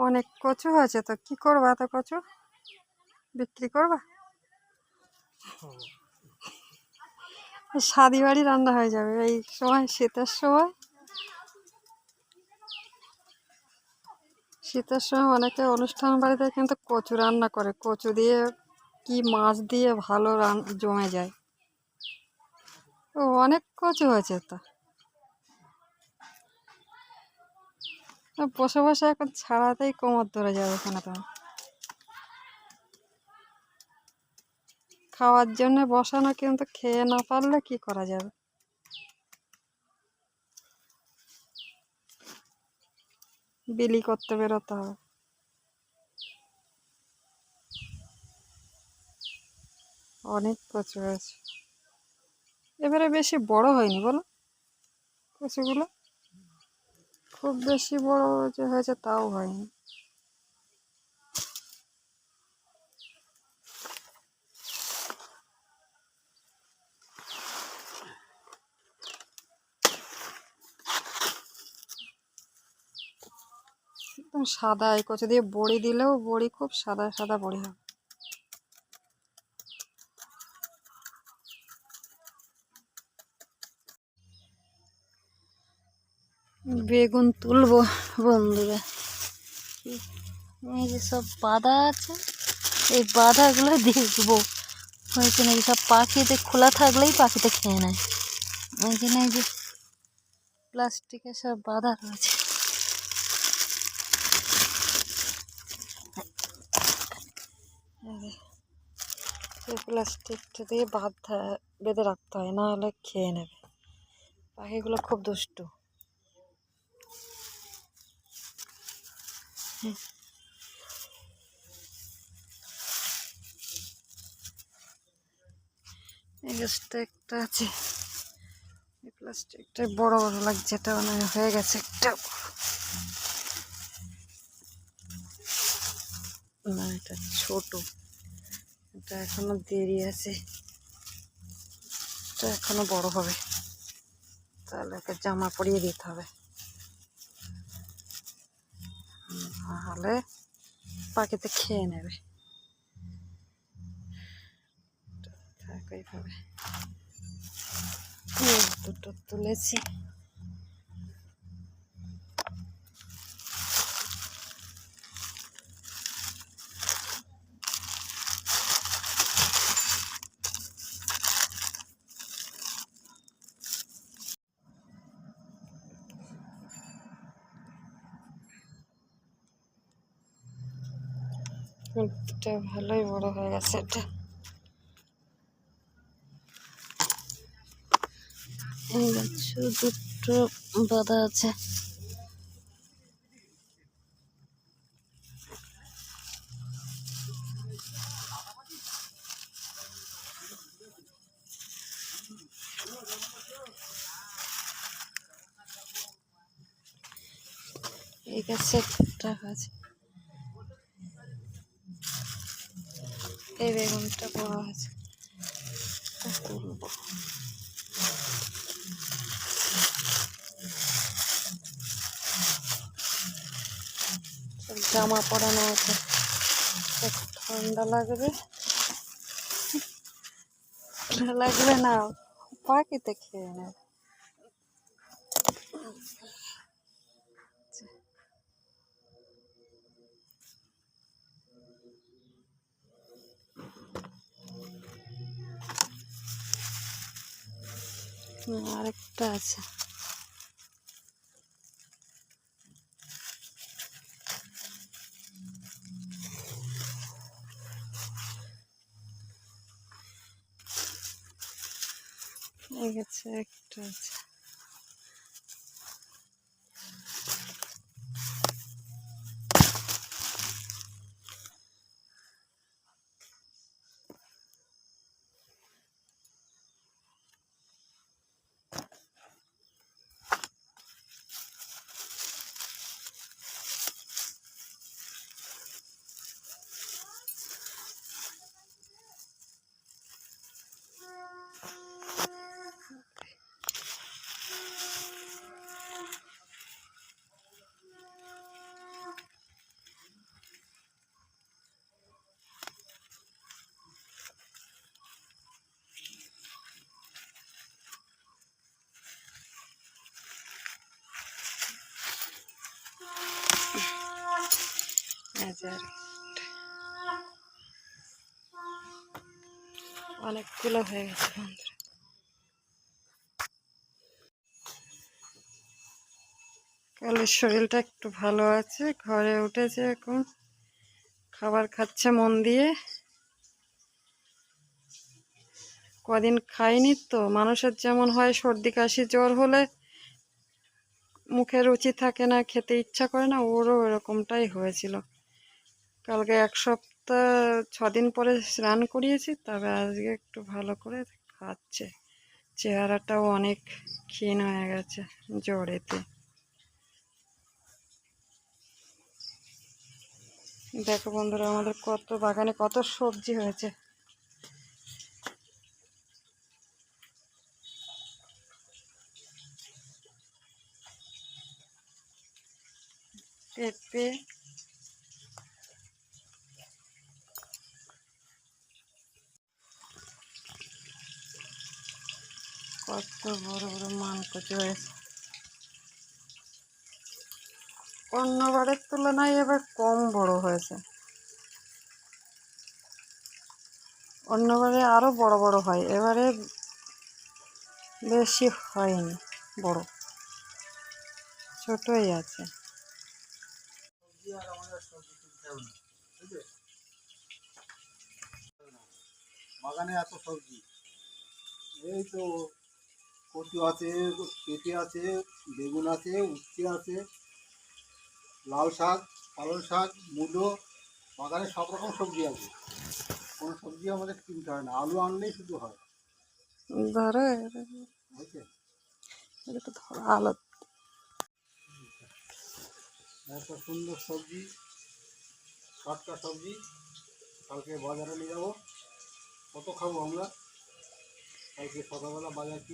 অনেক কচু হয়েছে, তো কি করবা এত কচু? বিক্রি করবা? শাদি বাড়ি রান্না হয়ে যাবে এই সময়, শীতের সময়। শীতের সময় অনেকে অনুষ্ঠান বাড়িতে কিন্তু কচু রান্না করে, কচু দিয়ে কি মাছ দিয়ে ভালো জমে যায়। ও অনেক কচু হয়েছে তো, বসে বসে এখন ছাড়াতেই কোমর ধরে যাবে এখানে। তো খাওয়ার জন্য বসানো, কিন্তু খেয়ে না পারলে কি করা যাবে। বিলি করতে বেরোতে হবে। অনেক কচু হয়েছে, এবারে বেশি বড় হয়নি বলো কচুগুলো। খুব বেশি বড় যে হয়েছে তাও হয়নি। একদম সাদা, এই কচু দিয়ে বড়ি দিলেও বড়ি খুব সাদা সাদা বড়ি হবে। বেগুন তুলবো বন্ধুরা। এই যে সব বাঁধা আছে, এই বাঁধাগুলো দেখবো হয়েছে নাকি। সব পাখিতে খোলা থাকলেই পাখিতে খেয়ে নেয়। এখানে এই যে প্লাস্টিকে সব বাঁধা রয়েছে। এই প্লাস্টিকটা দিয়ে বেঁধে রাখতে হয়, না হলে খেয়ে নেবে। পাখিগুলো খুব দুষ্টু। এই গাছটা একটা আছে, এই প্লাস্টিকটা বড় বড় লাগছে, এটা মানে হয়ে গেছে একটা। না, এটা ছোট, এটা এখনো দেরি আছে, এটা এখনো বড় হবে। তাহলে ওকে জামা পরিয়ে দিতে হবে, নাহলে পাখিতে খেয়ে নেবে। এইভাবে দুটো তুলেছি। এটা ভালোই বড় হয়ে গেছে। এটা এই গাছ দুটো বাঁধা আছে। এই গাছে আছে, এই বেগুনটা বড় আছে, তুলবো। জামা পরানো আছে, ঠান্ডা লাগবে, লাগবে না, পাখিতে খেয়ে নেবে। আরেকটা আছে, এই গাছে একটা আছে। যে অনেকগুলো হয়ে গেছে বন্ধুরা। কালের শরীরটা একটু ভালো আছে, ঘরে উঠেছে, এখন খাবার খাচ্ছে মন দিয়ে। কদিন খাইনি তো, মানুষের যেমন হয় সর্দি কাশি জ্বর হলে মুখে রুচি থাকে না, খেতে ইচ্ছা করে না, ওরও এরকমটাই হয়েছিল। কালকে 1 সপ্তাহ 6 দিন পরে স্নান করিয়েছি, তবে আজকে একটু ভালো করে খাচ্ছে। চেহারাটাও অনেক ক্ষীণ হয়ে গেছে জ্বরেতে। দেখো বন্ধুরা, আমাদের কত বাগানে কত সবজি হয়েছে। পেঁপে, কত বড় বড় মান কচু হয়েছে। অন্যবারের তুলনায় এবার কম বড় হয়েছে, অন্যবারে আরো বড় বড় হয়, এবারে বেশি হয়নি বড়, ছোটই আছে। বাগানে এত সবজি, এই তো কচু আছে, পেঁপে আছে, বেগুন আছে, উচ্ছে আছে, লাল শাক, পালং শাক, মূলো। বাগানে সব রকম সবজি আছে, কোনো সবজি আমাদের কিনতে হয় না, আলু আনলেই শুধু হয়। ধরো বুঝছে, এটা ধরো আলো। একটা সুন্দর সবজি, টাটকা সবজি, কালকে বাজারে নিয়ে যাবো। কত খাবো আমরা? কালকে সকালবেলা বাজার কি